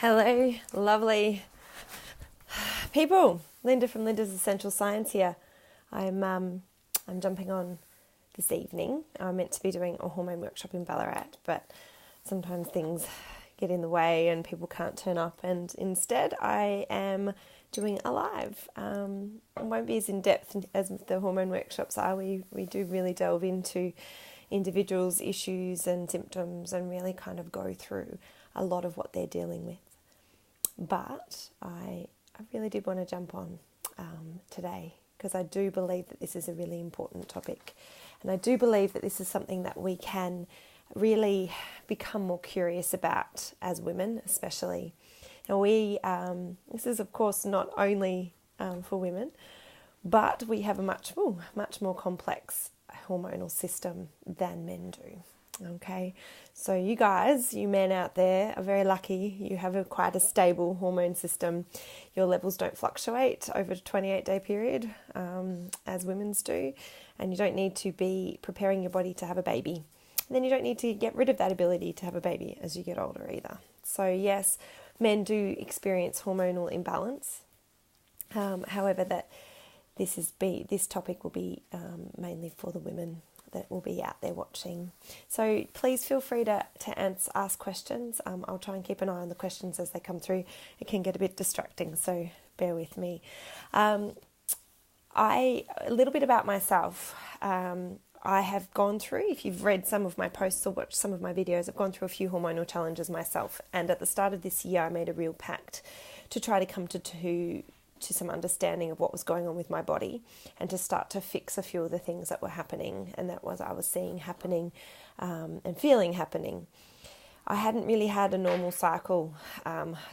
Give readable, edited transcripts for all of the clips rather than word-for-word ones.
Hello, lovely people. Linda from Linda's Essential Science here. I'm jumping on this evening. I'm meant to be doing a hormone workshop in Ballarat, but sometimes things get in the way and people can't turn up. And instead, I am doing a live. It won't be as in depth as the hormone workshops are. We do really delve into individuals' issues and symptoms and really kind of go through a lot of what they're dealing with. But I really did want to jump on today because I do believe that this is a really important topic. And I do believe that this is something that we can really become more curious about as women, especially. Now this is of course not only for women, but we have a much more complex hormonal system than men do. Okay, so you guys, you men out there are very lucky. You have quite a stable hormone system. Your levels don't fluctuate over a 28-day period as women's do, and you don't need to be preparing your body to have a baby. And then you don't need to get rid of that ability to have a baby as you get older either. So yes, men do experience hormonal imbalance. However, this topic will be mainly for the women that will be out there watching. So please feel free to ask questions. I'll try and keep an eye on the questions as they come through. It can get a bit distracting, so bear with me. A little bit about myself. I have gone through, if you've read some of my posts or watched some of my videos, I've gone through a few hormonal challenges myself. And at the start of this year, I made a real pact to try to come to some understanding of what was going on with my body and to start to fix a few of the things that were happening, and that was I was seeing happening and feeling happening. I hadn't really had a normal cycle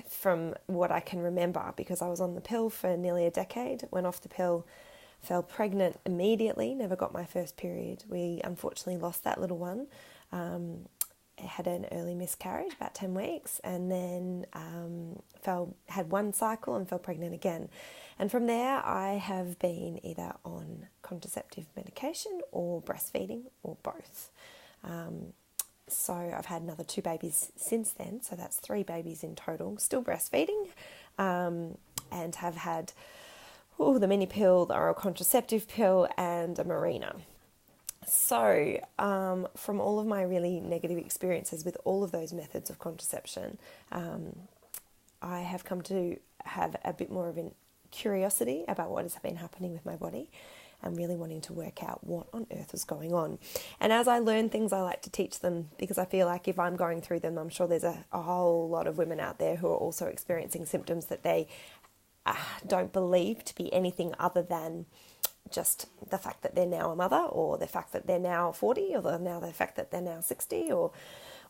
from what I can remember because I was on the pill for nearly a decade, went off the pill, fell pregnant immediately, never got my first period. We unfortunately lost that little one. Had an early miscarriage, about 10 weeks, and then had one cycle and fell pregnant again. And from there, I have been either on contraceptive medication or breastfeeding or both. So I've had another 2 babies since then, so that's 3 babies in total, still breastfeeding, and have had the mini pill, the oral contraceptive pill, and a Mirena. So, from all of my really negative experiences with all of those methods of contraception, I have come to have a bit more of a curiosity about what has been happening with my body and really wanting to work out what on earth is going on. And as I learn things, I like to teach them because I feel like if I'm going through them, I'm sure there's a whole lot of women out there who are also experiencing symptoms that they don't believe to be anything other than just the fact that they're now a mother, or the fact that they're now 40, or the fact that they're now 60, or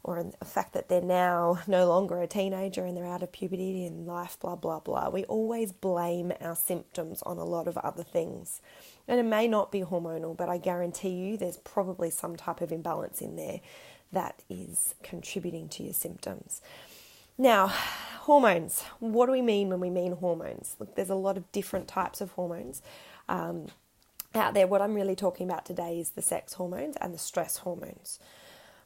the fact that they're now no longer a teenager and they're out of puberty and life, blah, blah, blah. We always blame our symptoms on a lot of other things. And it may not be hormonal, but I guarantee you there's probably some type of imbalance in there that is contributing to your symptoms. Now, hormones. What do we mean when we mean hormones? Look, there's a lot of different types of hormones out there. What I'm really talking about today is the sex hormones and the stress hormones.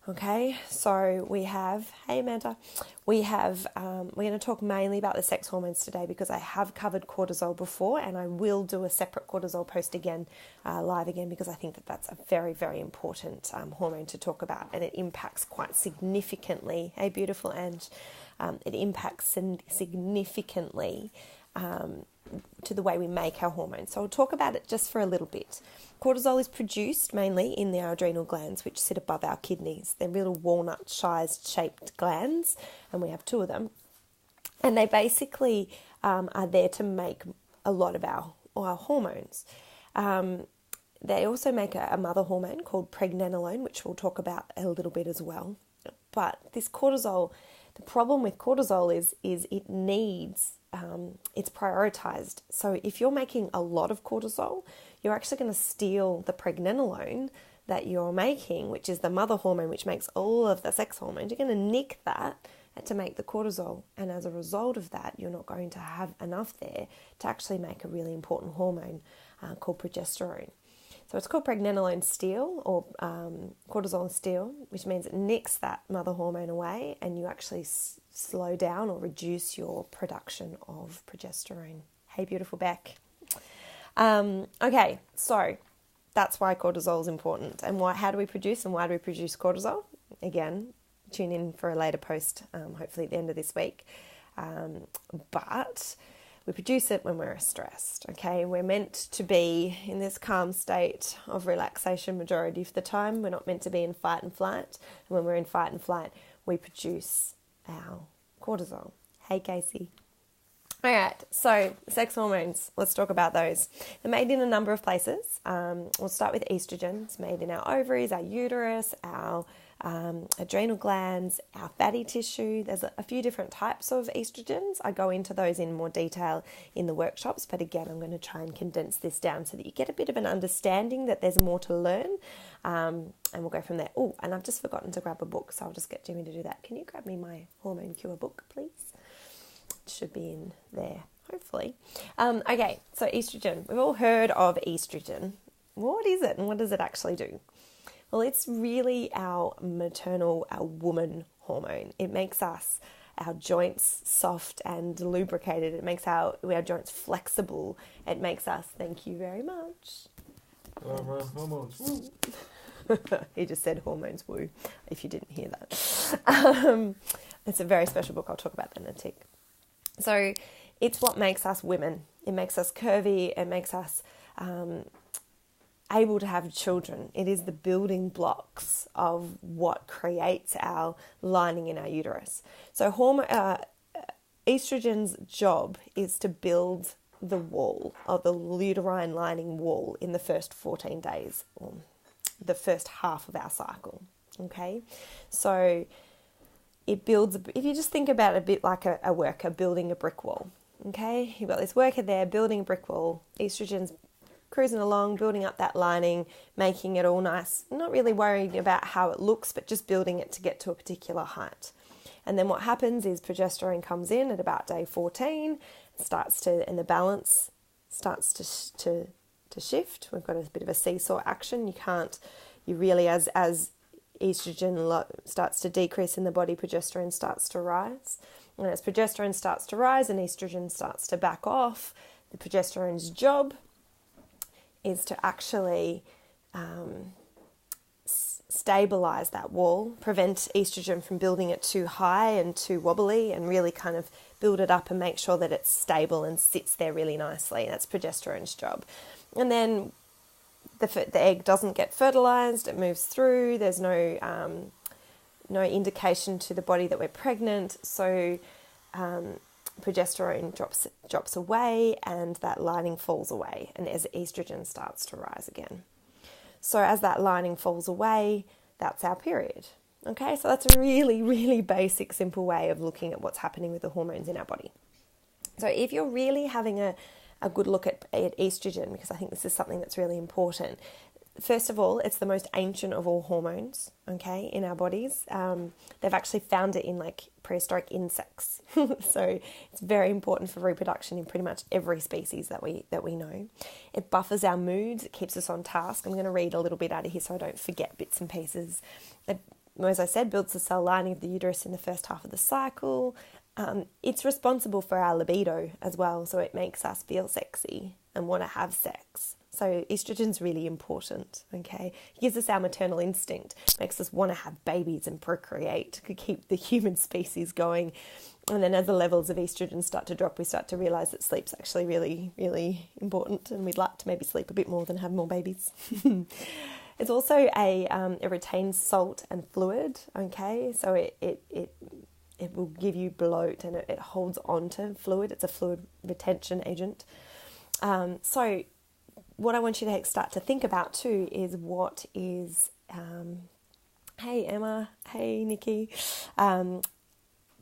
Okay, so we have, hey Amanda, we're going to talk mainly about the sex hormones today because I have covered cortisol before, and I will do a separate cortisol post again, live again, because I think that that's a very, very important hormone to talk about, and it impacts quite significantly. Hey, beautiful Ange, it impacts significantly to the way we make our hormones. So I'll talk about it just for a little bit. Cortisol is produced mainly in our adrenal glands, which sit above our kidneys. They're little walnut-sized shaped glands, and we have 2 of them. And they basically are there to make a lot of our hormones. They also make a mother hormone called pregnenolone, which we'll talk about a little bit as well. But this cortisol, the problem with cortisol is it needs, it's prioritized. So if you're making a lot of cortisol, you're actually going to steal the pregnenolone that you're making, which is the mother hormone, which makes all of the sex hormones. You're going to nick that to make the cortisol. And as a result of that, you're not going to have enough there to actually make a really important hormone called progesterone. So it's called pregnenolone steal, or cortisol steal, which means it nicks that mother hormone away, and you actually slow down or reduce your production of progesterone. Hey, beautiful Beck. Okay, so that's why cortisol is important. And how do we produce and why do we produce cortisol? Again, tune in for a later post, hopefully at the end of this week. But we produce it when we're stressed, okay? We're meant to be in this calm state of relaxation majority of the time. We're not meant to be in fight and flight. And when we're in fight and flight, we produce our cortisol. Hey, Casey. All right, so sex hormones, let's talk about those. They're made in a number of places. We'll start with estrogen. It's made in our ovaries, our uterus, our adrenal glands, our fatty tissue. There's a few different types of estrogens. I go into those in more detail in the workshops, but again, I'm going to try and condense this down so that you get a bit of an understanding that there's more to learn, and we'll go from there. Oh, and I've just forgotten to grab a book, so I'll just get Jimmy to do that. Can you grab me my Hormone Cure book, please? Should be in there, hopefully. Okay, so estrogen. We've all heard of estrogen. What is it and what does it actually do? Well, it's really our woman hormone. It makes our joints soft and lubricated. It makes our joints flexible. It makes us, thank you very much. Hormones, woo. He just said hormones, woo, if you didn't hear that. It's a very special book. I'll talk about that in a tick. So it's what makes us women. It makes us curvy. It makes us able to have children. It is the building blocks of what creates our lining in our uterus. So estrogen's job is to build the wall, or the uterine lining wall, in the first 14 days, or the first half of our cycle. Okay? So it builds, if you just think about it a bit like a worker building a brick wall, okay? You've got this worker there building a brick wall, estrogen's cruising along, building up that lining, making it all nice, not really worrying about how it looks, but just building it to get to a particular height. And then what happens is progesterone comes in at about day 14, and the balance starts to shift. We've got a bit of a seesaw action. You really, as estrogen starts to decrease in the body, progesterone starts to rise. And as progesterone starts to rise and estrogen starts to back off, the progesterone's job is to actually stabilize that wall, prevent estrogen from building it too high and too wobbly, and really kind of build it up and make sure that it's stable and sits there really nicely. That's progesterone's job. And then the egg doesn't get fertilized, it moves through, there's no indication to the body that we're pregnant, so progesterone drops away and that lining falls away, and as estrogen starts to rise again. So as that lining falls away, that's our period. Okay, so that's a really, really basic, simple way of looking at what's happening with the hormones in our body. So if you're really having a good look at estrogen, because I think this is something that's really important. First of all, it's the most ancient of all hormones, okay, in our bodies. They've actually found it in like prehistoric insects. So it's very important for reproduction in pretty much every species that we know. It buffers our moods. It keeps us on task. I'm going to read a little bit out of here so I don't forget bits and pieces. It, as I said, builds the cell lining of the uterus in the first half of the cycle. It's responsible for our libido as well, so it makes us feel sexy and want to have sex. So estrogen's really important, okay? It gives us our maternal instinct, makes us want to have babies and procreate, to keep the human species going. And then as the levels of estrogen start to drop, we start to realise that sleep's actually really, really important, and we'd like to maybe sleep a bit more than have more babies. It's also it retains salt and fluid, okay? So it will give you bloat, and it holds on to fluid. It's a fluid retention agent. So what I want you to start to think about too is what is, hey Emma, hey Nikki, to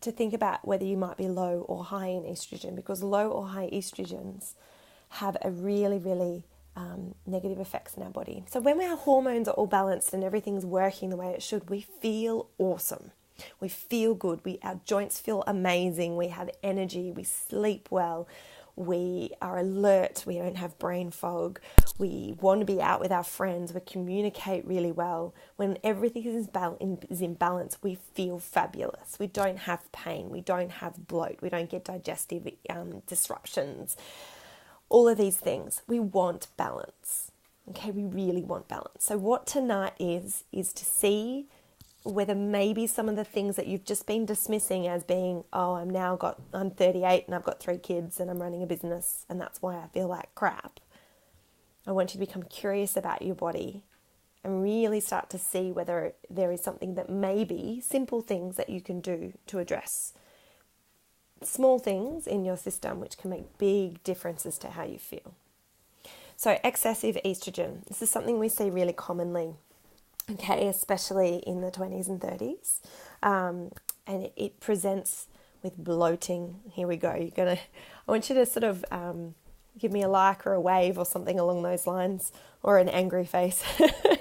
think about whether you might be low or high in estrogen, because low or high estrogens have a really, really negative effects in our body. So when our hormones are all balanced and everything's working the way it should, we feel awesome. We feel good. Our joints feel amazing. We have energy. We sleep well. We are alert. We don't have brain fog. We want to be out with our friends. We communicate really well. When everything is in balance, we feel fabulous. We don't have pain. We don't have bloat. We don't get digestive disruptions. All of these things. We want balance. Okay, we really want balance. So what tonight is to see whether maybe some of the things that you've just been dismissing as being, I'm 38 and I've got 3 kids and I'm running a business and that's why I feel like crap. I want you to become curious about your body and really start to see whether there is something that maybe, simple things that you can do to address small things in your system which can make big differences to how you feel. So excessive estrogen, this is something we see really commonly. Okay, especially in the 20s and 30s. And it presents with bloating. Here we go. I want you to sort of give me a like or a wave or something along those lines, or an angry face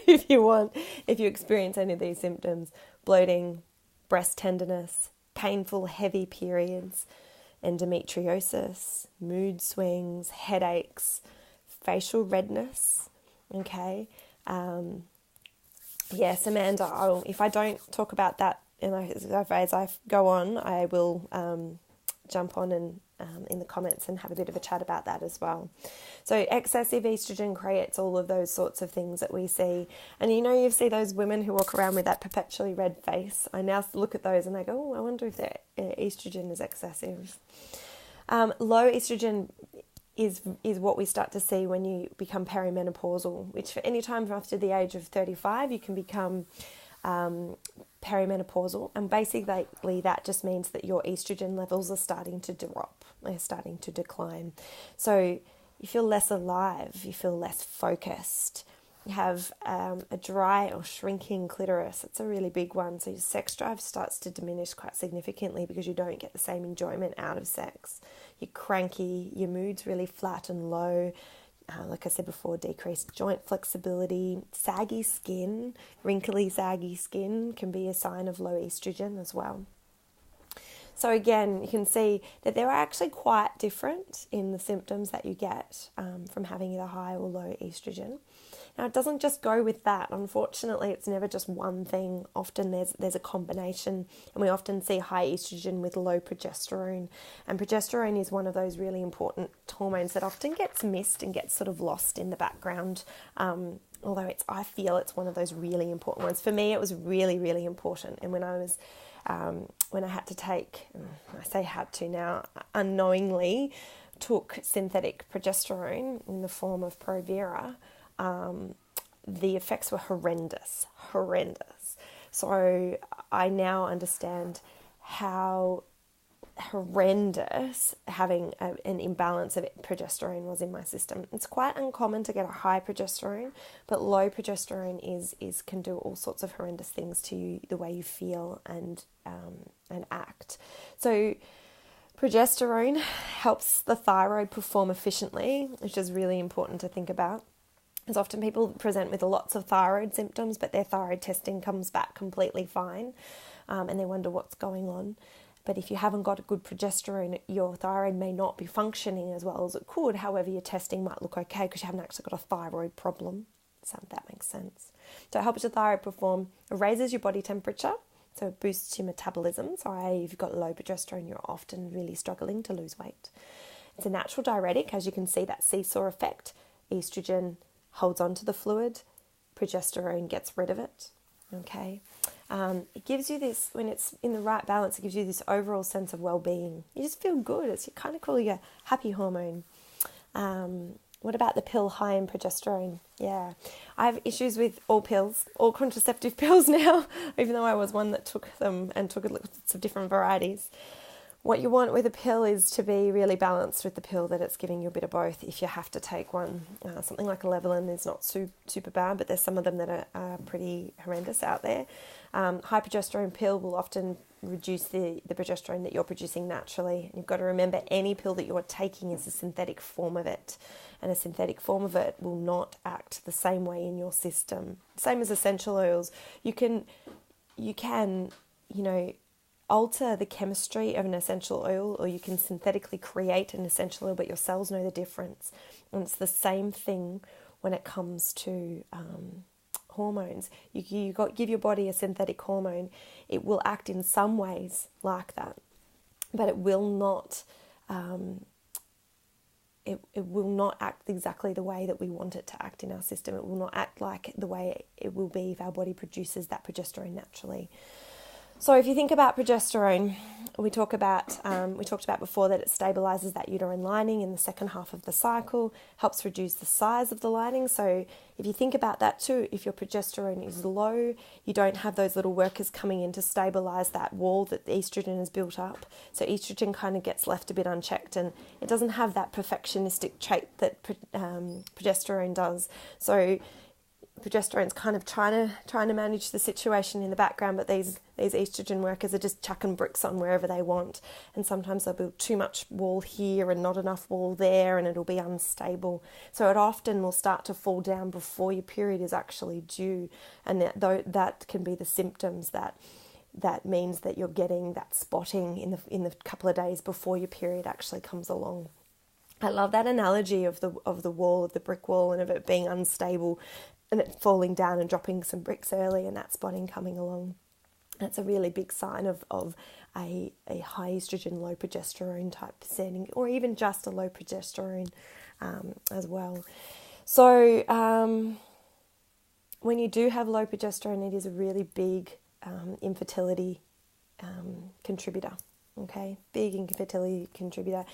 if you want, if you experience any of these symptoms. Bloating, breast tenderness, painful, heavy periods, endometriosis, mood swings, headaches, facial redness, okay? Yes, Amanda, if I don't talk about that as I go on, I will jump on and in the comments and have a bit of a chat about that as well. So excessive estrogen creates all of those sorts of things that we see. And you see those women who walk around with that perpetually red face. I now look at those and I go, I wonder if their estrogen is excessive. Low estrogen is what we start to see when you become perimenopausal, which for any time after the age of 35, you can become perimenopausal. And basically that just means that your estrogen levels are starting to drop. They're starting to decline. So you feel less alive, you feel less focused. You have a dry or shrinking clitoris. It's a really big one. So your sex drive starts to diminish quite significantly because you don't get the same enjoyment out of sex. You're cranky, your mood's really flat and low. Like I said before, decreased joint flexibility, saggy skin, wrinkly, saggy skin can be a sign of low estrogen as well. So again, you can see that they're actually quite different in the symptoms that you get from having either high or low estrogen. Now, it doesn't just go with that. Unfortunately, it's never just one thing. Often there's a combination, and we often see high estrogen with low progesterone. And progesterone is one of those really important hormones that often gets missed and gets sort of lost in the background. Although I feel it's one of those really important ones. For me, it was really, really important. And when I had to take, I say had to now, unknowingly took synthetic progesterone in the form of Provera, the effects were horrendous. So I now understand how horrendous having an imbalance of progesterone was in my system. It's quite uncommon to get a high progesterone, but low progesterone can do all sorts of horrendous things to you, the way you feel and act. So progesterone helps the thyroid perform efficiently, which is really important to think about. As often people present with lots of thyroid symptoms, but their thyroid testing comes back completely fine, and they wonder what's going on. But if you haven't got a good progesterone, your thyroid may not be functioning as well as it could. However, your testing might look okay because you haven't actually got a thyroid problem. So that makes sense. So it helps your thyroid perform. It raises your body temperature, so it boosts your metabolism. So if you've got low progesterone, you're often really struggling to lose weight. It's a natural diuretic, as you can see, that seesaw effect. Estrogen holds on to the fluid, progesterone gets rid of it, okay? It gives you this, when it's in the right balance, it gives you this overall sense of well-being. You just feel good. It's kind of called your happy hormone. What about the pill high in progesterone? Yeah, I have issues with all pills, all contraceptive pills now, even though I was one that took them and took lots of different varieties. What you want with a pill is to be really balanced with the pill, that it's giving you a bit of both if you have to take one. Something like Alevelin is not super bad, but there's some of them that are pretty horrendous out there. High progesterone pill will often reduce the progesterone that you're producing naturally. And you've got to remember, any pill that you're taking is a synthetic form of it. And a synthetic form of it will not act the same way in your system. Same as essential oils. You can alter the chemistry of an essential oil, or you can synthetically create an essential oil, but your cells know the difference. And it's the same thing when it comes to hormones. You give your body a synthetic hormone, it will act in some ways like that, but it will not. It will not act exactly the way that we want it to act in our system. It will not act like the way it will be if our body produces that progesterone naturally. So if you think about progesterone, we talked about before that it stabilizes that uterine lining in the second half of the cycle, helps reduce the size of the lining. So if you think about that too, if your progesterone is low, you don't have those little workers coming in to stabilize that wall that the estrogen has built up. So estrogen kind of gets left a bit unchecked, and it doesn't have that perfectionistic trait that progesterone does. So progesterone's kind of trying to manage the situation in the background, but these estrogen workers are just chucking bricks on wherever they want, and sometimes they'll build too much wall here and not enough wall there, and it'll be unstable. So it often will start to fall down before your period is actually due, and that can be the symptoms that means that you're getting that spotting in the couple of days before your period actually comes along. I love that analogy of the wall, of the brick wall, and of it being unstable and it falling down and dropping some bricks early and that spotting coming along. That's a really big sign of a high estrogen, low progesterone type setting, or even just a low progesterone as well. So when you do have low progesterone, it is a really big infertility contributor, okay? Big infertility contributor.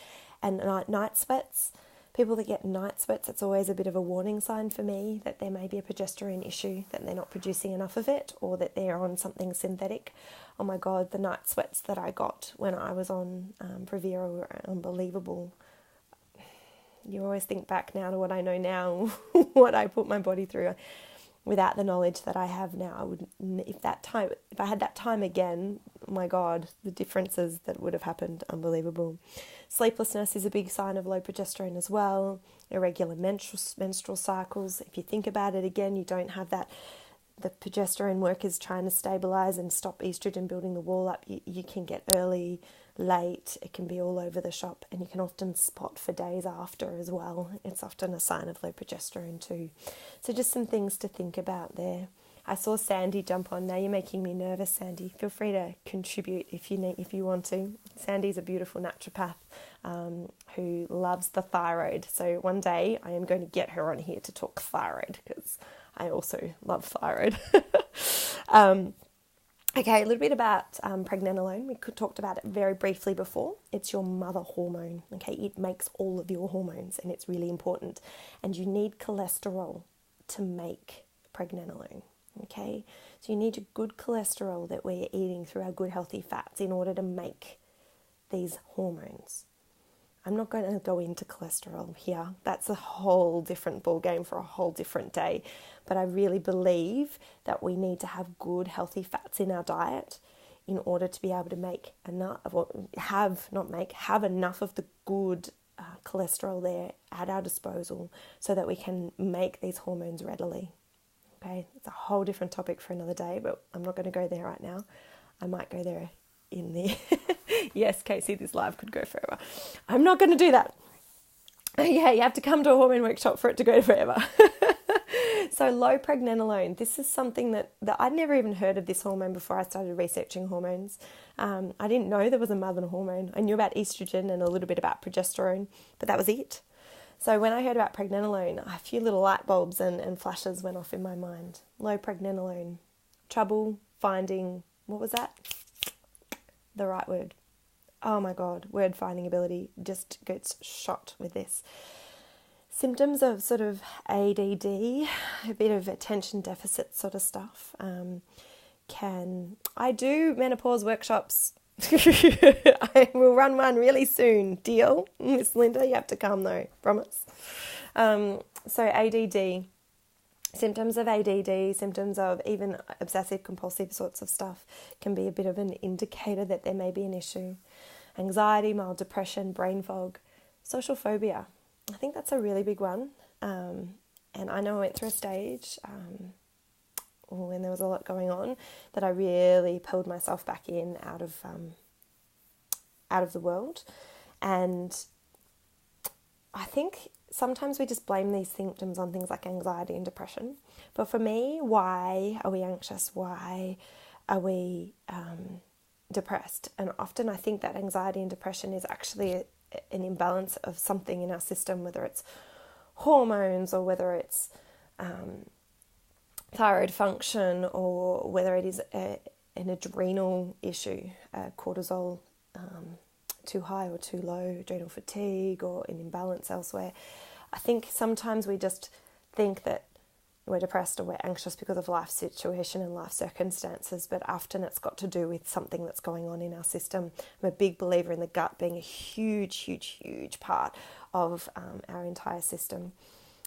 And night sweats. People that get night sweats, it's always a bit of a warning sign for me that there may be a progesterone issue, that they're not producing enough of it, or that they're on something synthetic. Oh my God, the night sweats that I got when I was on Prevera were unbelievable. You always think back now to what I know now, what I put my body through. Without the knowledge that I have now, I would, if I had that time again, oh my God, the differences that would have happened, unbelievable. Sleeplessness is a big sign of low progesterone as well. Irregular menstrual cycles. If you think about it again, you don't have that. The progesterone work is trying to stabilize and stop estrogen building the wall up. You can get early, late. It can be all over the shop, and you can often spot for days after as well. It's often a sign of low progesterone too. So just some things to think about there. I saw Sandy jump on. Now you're making me nervous, Sandy. Feel free to contribute if you want to. Sandy's a beautiful naturopath who loves the thyroid. So one day I am going to get her on here to talk thyroid, because I also love thyroid. Okay, a little bit about pregnenolone. We talked about it very briefly before. It's your mother hormone. Okay, it makes all of your hormones, and it's really important. And you need cholesterol to make pregnenolone. Okay, so you need a good cholesterol that we're eating through our good healthy fats in order to make these hormones. I'm not going to go into cholesterol here. That's a whole different ballgame for a whole different day. But I really believe that we need to have good, healthy fats in our diet in order to be able to make enough, have enough of the good cholesterol there at our disposal so that we can make these hormones readily. Okay, it's a whole different topic for another day, but I'm not going to go there right now. I might go there in the... Yes, Casey, this live could go forever. I'm not going to do that. Okay, you have to come to a hormone workshop for it to go forever. So low pregnenolone, this is something that I'd never even heard of this hormone before I started researching hormones. I didn't know there was a mother hormone. I knew about estrogen and a little bit about progesterone, but that was it. So when I heard about pregnenolone, a few little light bulbs and flashes went off in my mind. Low pregnenolone, trouble finding, what was that? The right word. Oh my God, word finding ability just gets shot with this. Symptoms of sort of ADD, a bit of attention deficit sort of stuff. I do menopause workshops. I will run one really soon. Deal? Miss Linda, you have to come though, promise. So ADD, symptoms of ADD, symptoms of even obsessive compulsive sorts of stuff can be a bit of an indicator that there may be an issue. Anxiety, mild depression, brain fog, social phobia. I think that's a really big one. And I know I went through a stage when there was a lot going on that I really pulled myself back in out of the world. And I think sometimes we just blame these symptoms on things like anxiety and depression. But for me, why are we anxious? Why are we depressed? And often I think that anxiety and depression is actually an imbalance of something in our system, whether it's hormones or whether it's thyroid function or whether it is an adrenal issue, cortisol too high or too low, adrenal fatigue or an imbalance elsewhere. I think sometimes we just think that we're depressed or we're anxious because of life situation and life circumstances, but often it's got to do with something that's going on in our system. I'm a big believer in the gut being a huge part of our entire system.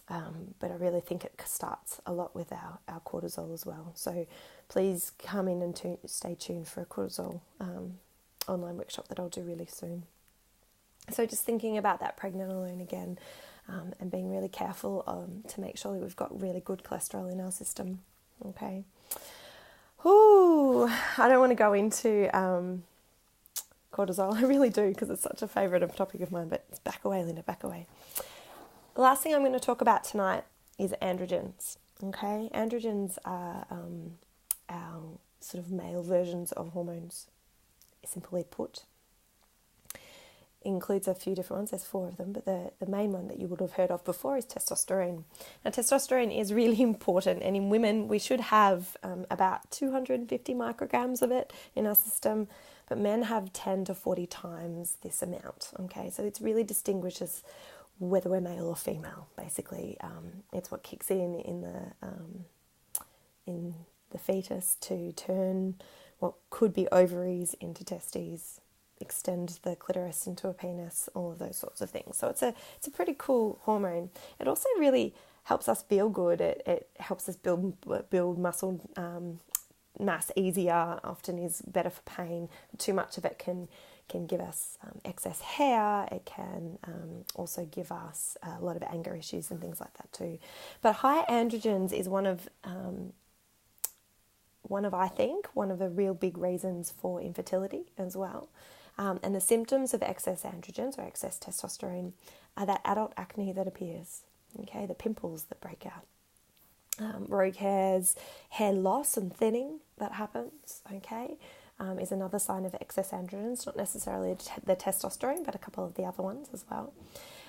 But I really think it starts a lot with our cortisol as well. So please come in and stay tuned for a cortisol online workshop that I'll do really soon. So just thinking about that pregnenolone again, and being really careful to make sure that we've got really good cholesterol in our system. Okay. Ooh, I don't want to go into cortisol. I really do, because it's such a favourite topic of mine, but back away, Linda, back away. The last thing I'm going to talk about tonight is androgens. Okay, androgens are our sort of male versions of hormones, simply put. Includes a few different ones. There's 4 of them, but the main one that you would have heard of before is testosterone. Now, testosterone is really important, and in women we should have about 250 micrograms of it in our system, but men have 10 to 40 times this amount. Okay, so it really distinguishes whether we're male or female. Basically, it's what kicks in the fetus to turn what could be ovaries into testes, extend the clitoris into a penis, all of those sorts of things. So it's a pretty cool hormone. It also really helps us feel good. It helps us build muscle mass easier, often is better for pain. Too much of it can give us excess hair. It can also give us a lot of anger issues and things like that too. But high androgens is one of I think one of the real big reasons for infertility as well. And the symptoms of excess androgens or excess testosterone are that adult acne that appears, okay, the pimples that break out, rogue hairs, hair loss and thinning that happens, okay, is another sign of excess androgens, not necessarily the testosterone, but a couple of the other ones as well.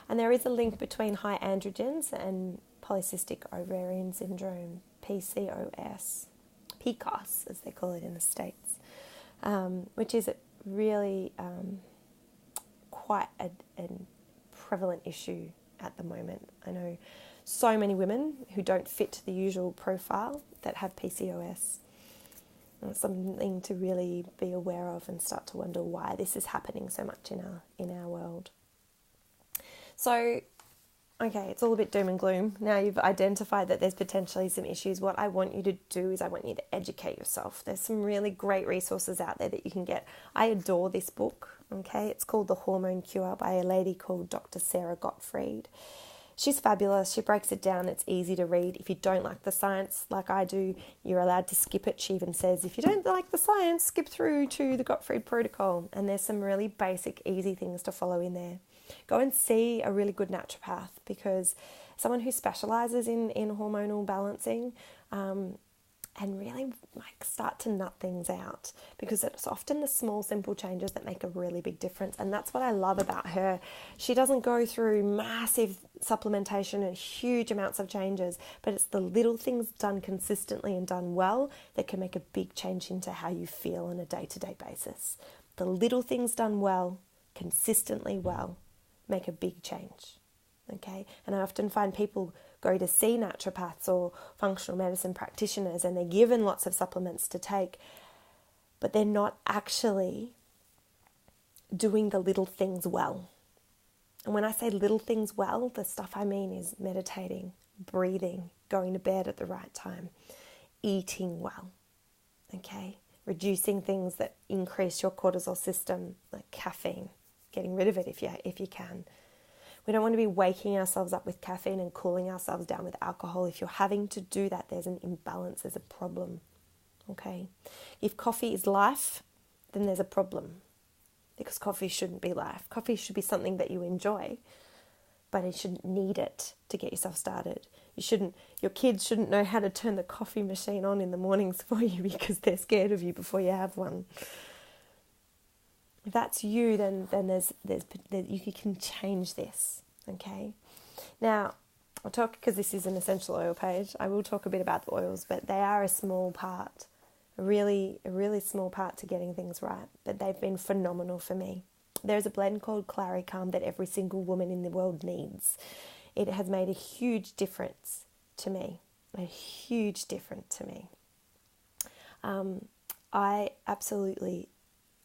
And there is a link between high androgens and polycystic ovarian syndrome, PCOS, PCOS as they call it in the States, which is really quite a prevalent issue at the moment. I know so many women who don't fit the usual profile that have PCOS. And it's something to really be aware of and start to wonder why this is happening so much in our world. So, okay, it's all a bit doom and gloom. Now you've identified that there's potentially some issues. What I want you to do is I want you to educate yourself. There's some really great resources out there that you can get. I adore this book, okay? It's called The Hormone Cure by a lady called Dr. Sarah Gottfried. She's fabulous. She breaks it down. It's easy to read. If you don't like the science like I do, you're allowed to skip it. She even says, if you don't like the science, skip through to the Gottfried Protocol. And there's some really basic, easy things to follow in there. Go and see a really good naturopath, because someone who specialises in hormonal balancing and really start to nut things out, because it's often the small, simple changes that make a really big difference. And that's what I love about her. She doesn't go through massive supplementation and huge amounts of changes, but it's the little things done consistently and done well that can make a big change into how you feel on a day-to-day basis. The little things done well, consistently well, make a big change. Okay, and I often find people go to see naturopaths or functional medicine practitioners and they're given lots of supplements to take, but they're not actually doing the little things well. And when I say little things well, the stuff I mean is meditating, breathing, going to bed at the right time, eating well, okay, reducing things that increase your cortisol system, like caffeine, getting rid of it if you can. We don't want to be waking ourselves up with caffeine and cooling ourselves down with alcohol. If you're having to do that, there's an imbalance, there's a problem, okay? If coffee is life, then there's a problem, because coffee shouldn't be life. Coffee should be something that you enjoy, but you shouldn't need it to get yourself started. Your kids shouldn't know how to turn the coffee machine on in the mornings for you because they're scared of you before you have one. If that's you, then you can change this, okay? Now, I'll talk, because this is an essential oil page, I will talk a bit about the oils, but they are a small part, a really small part to getting things right, but they've been phenomenal for me. There's a blend called Claricalm that every single woman in the world needs. It has made a huge difference to me, I absolutely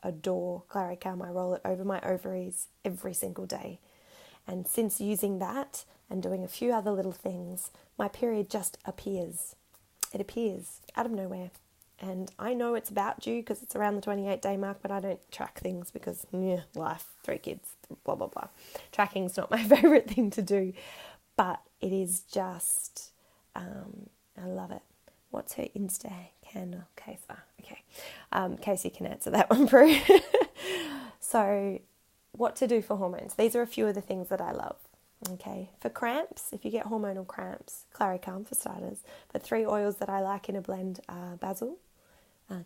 adore Claricalm. I roll it over my ovaries every single day. And since using that and doing a few other little things, my period just appears. It appears out of nowhere. And I know it's about due because it's around the 28-day mark, but I don't track things because life, 3 kids, blah, blah, blah. Tracking's not my favourite thing to do, but it is just, I love it. What's her Insta handle? Okay. Casey can answer that one, Prue. So, what to do for hormones? These are a few of the things that I love. Okay, for cramps, if you get hormonal cramps, Claricalm for starters. But 3 oils that I like in a blend are basil,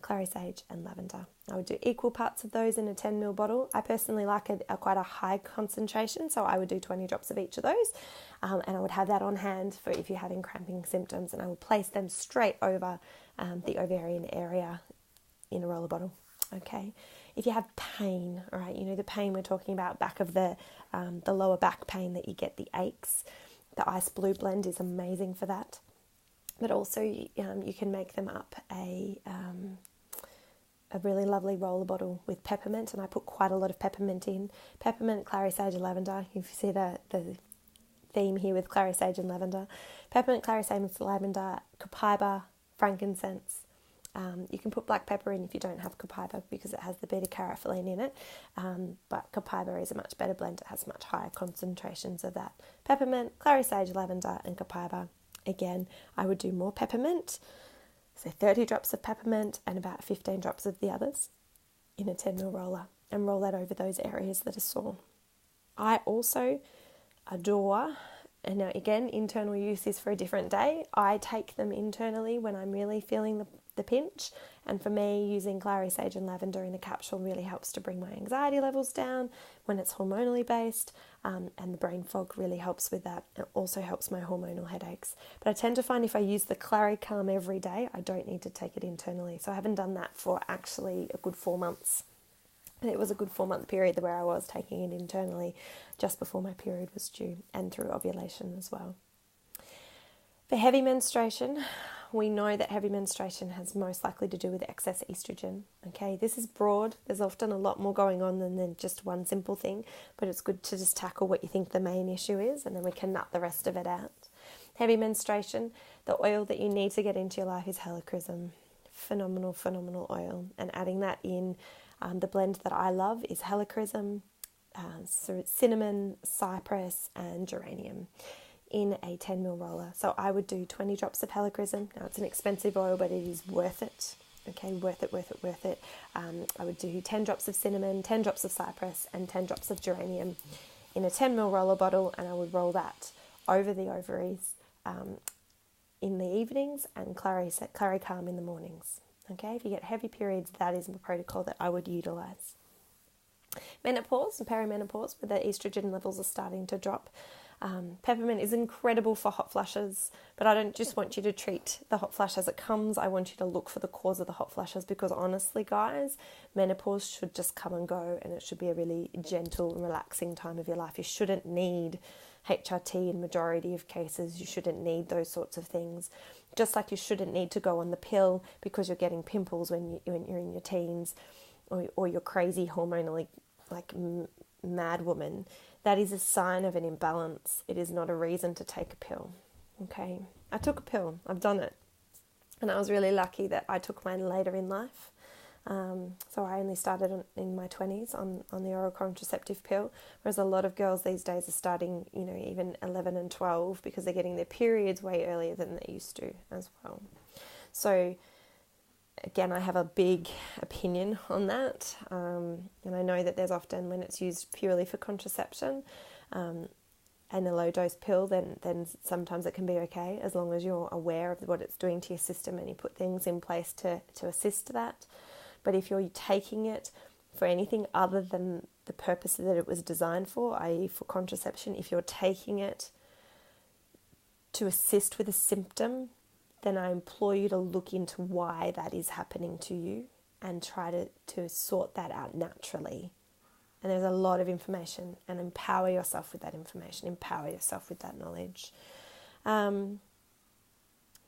clary sage and lavender. I would do equal parts of those in a 10 ml bottle. I personally like quite a high concentration, so I would do 20 drops of each of those, and I would have that on hand for if you're having cramping symptoms, and I would place them straight over the ovarian area in a roller bottle. Okay, if you have pain, all right, the pain we're talking about, back of the lower back pain that you get, the aches, the Ice Blue blend is amazing for that. But also you can make them up a really lovely roller bottle with peppermint, and I put quite a lot of peppermint in. Peppermint, clary sage, and lavender. You see the theme here with clary sage and lavender. Peppermint, clary sage, lavender, copaiba, frankincense. You can put black pepper in if you don't have copaiba because it has the beta-carotene in it, but copaiba is a much better blend. It has much higher concentrations of that. Peppermint, clary sage, lavender, and copaiba. Again, I would do more peppermint, so 30 drops of peppermint and about 15 drops of the others in a 10 ml roller, and roll that over those areas that are sore. I also adore, and now again, internal use is for a different day. I take them internally when I'm really feeling the pinch, and for me, using clary sage and lavender in a capsule really helps to bring my anxiety levels down when it's hormonally based, and the brain fog really helps with that. It also helps my hormonal headaches. But I tend to find if I use the Claricalm every day, I don't need to take it internally. So I haven't done that for actually a good 4 months. And it was a good 4-month period where I was taking it internally just before my period was due, and through ovulation as well. For heavy menstruation, we know that heavy menstruation has most likely to do with excess estrogen. Okay, this is broad. There's often a lot more going on than just one simple thing, but it's good to just tackle what you think the main issue is, and then we can nut the rest of it out. Heavy menstruation, the oil that you need to get into your life is helichrysum. Phenomenal oil. And adding that in, the blend that I love is helichrysum, cinnamon, cypress, and geranium in a 10 ml roller. So I would do 20 drops of helichrysum. Now it's an expensive oil, but it is worth it. Okay, worth it. I would do 10 drops of cinnamon, 10 drops of cypress, and 10 drops of geranium in a 10 ml roller bottle, and I would roll that over the ovaries in the evenings and Claricalm in the mornings. Okay, if you get heavy periods, that is the protocol that I would utilize. Menopause and perimenopause, where the estrogen levels are starting to drop. Peppermint is incredible for hot flushes, but I don't just want you to treat the hot flush as it comes. I want you to look for the cause of the hot flushes, because honestly, guys, menopause should just come and go, and it should be a really gentle and relaxing time of your life. You shouldn't need HRT in majority of cases. You shouldn't need those sorts of things. Just like you shouldn't need to go on the pill because you're getting pimples when you're in your teens, or you're crazy hormonally, like mad woman. That is a sign of an imbalance. It is not a reason to take a pill. Okay, I took a pill. I've done it, and I was really lucky that I took mine later in life. So I only started in my 20s on the oral contraceptive pill, whereas a lot of girls these days are starting, even 11 and 12 because they're getting their periods way earlier than they used to as well. So again, I have a big opinion on that, and I know that there's often, when it's used purely for contraception, and a low dose pill, then sometimes it can be okay, as long as you're aware of what it's doing to your system and you put things in place to assist that. But if you're taking it for anything other than the purpose that it was designed for, i.e. for contraception, if you're taking it to assist with a symptom, then I implore you to look into why that is happening to you and try to sort that out naturally. And there's a lot of information, and empower yourself with that information, empower yourself with that knowledge. What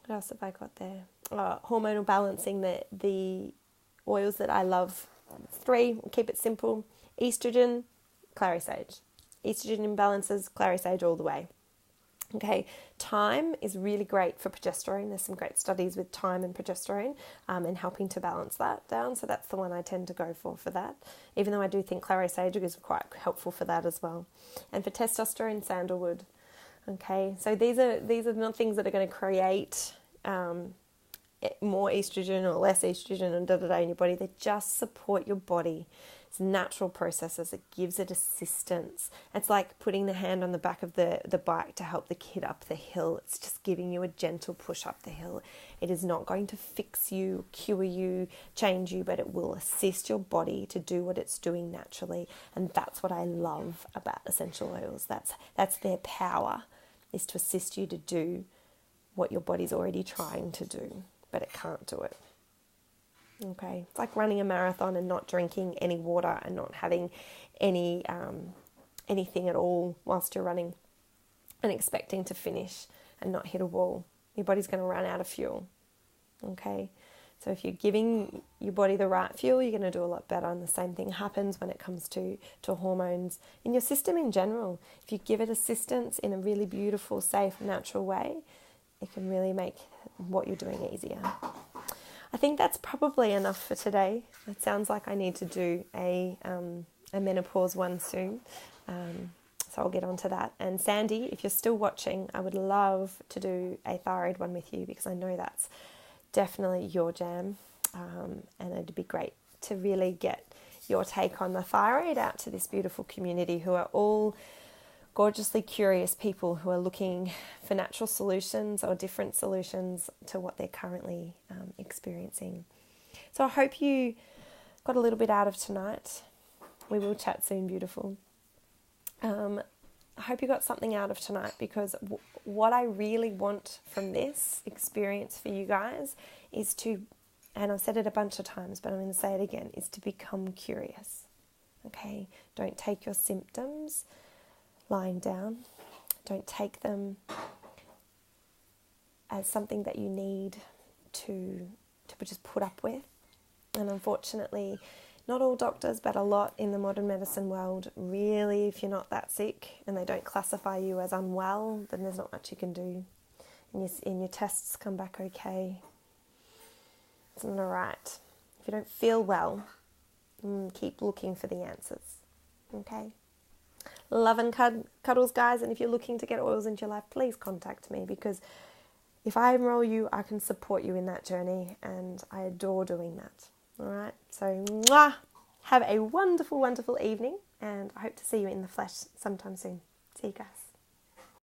else have I got there? Hormonal balancing, the oils that I love. 3, we'll keep it simple. Estrogen, clary sage. Estrogen imbalances, clary sage all the way. Okay, thyme is really great for progesterone. There's some great studies with thyme and progesterone and helping to balance that down. So that's the one I tend to go for that, even though I do think clary sage is quite helpful for that as well. And for testosterone, sandalwood. Okay, so these are not things that are going to create more estrogen or less estrogen and in your body. They just support your body. It's natural processes. It gives it assistance. It's like putting the hand on the back of the bike to help the kid up the hill. It's just giving you a gentle push up the hill. It is not going to fix you, cure you, change you, but it will assist your body to do what it's doing naturally. And that's what I love about essential oils. That's their power, is to assist you to do what your body's already trying to do, but it can't do it. Okay, it's like running a marathon and not drinking any water and not having anything at all whilst you're running, and expecting to finish and not hit a wall. Your body's going to run out of fuel. Okay, so if you're giving your body the right fuel, you're going to do a lot better. And the same thing happens when it comes to hormones in your system in general. If you give it assistance in a really beautiful, safe, natural way, it can really make what you're doing easier. I think that's probably enough for today. It sounds like I need to do a menopause one soon. So I'll get onto that. And Sandy, if you're still watching, I would love to do a thyroid one with you, because I know that's definitely your jam. And it'd be great to really get your take on the thyroid out to this beautiful community who are all gorgeously curious people who are looking for natural solutions or different solutions to what they're currently experiencing. So I hope you got a little bit out of tonight. We will chat soon, beautiful. I hope you got something out of tonight, because what I really want from this experience for you guys is to, and I've said it a bunch of times, but I'm going to say it again, is to become curious. Okay? Don't take your symptoms lying down. Don't take them as something that you need to just put up with. And unfortunately, not all doctors, but a lot in the modern medicine world, really, if you're not that sick and they don't classify you as unwell, then there's not much you can do. And your tests come back okay. It's not alright. If you don't feel well, keep looking for the answers. Okay? Love and cuddles, guys. And if you're looking to get oils into your life, please contact me, because if I enroll you, I can support you in that journey, and I adore doing that. All right. So, have a wonderful, wonderful evening, and I hope to see you in the flesh sometime soon. See you guys.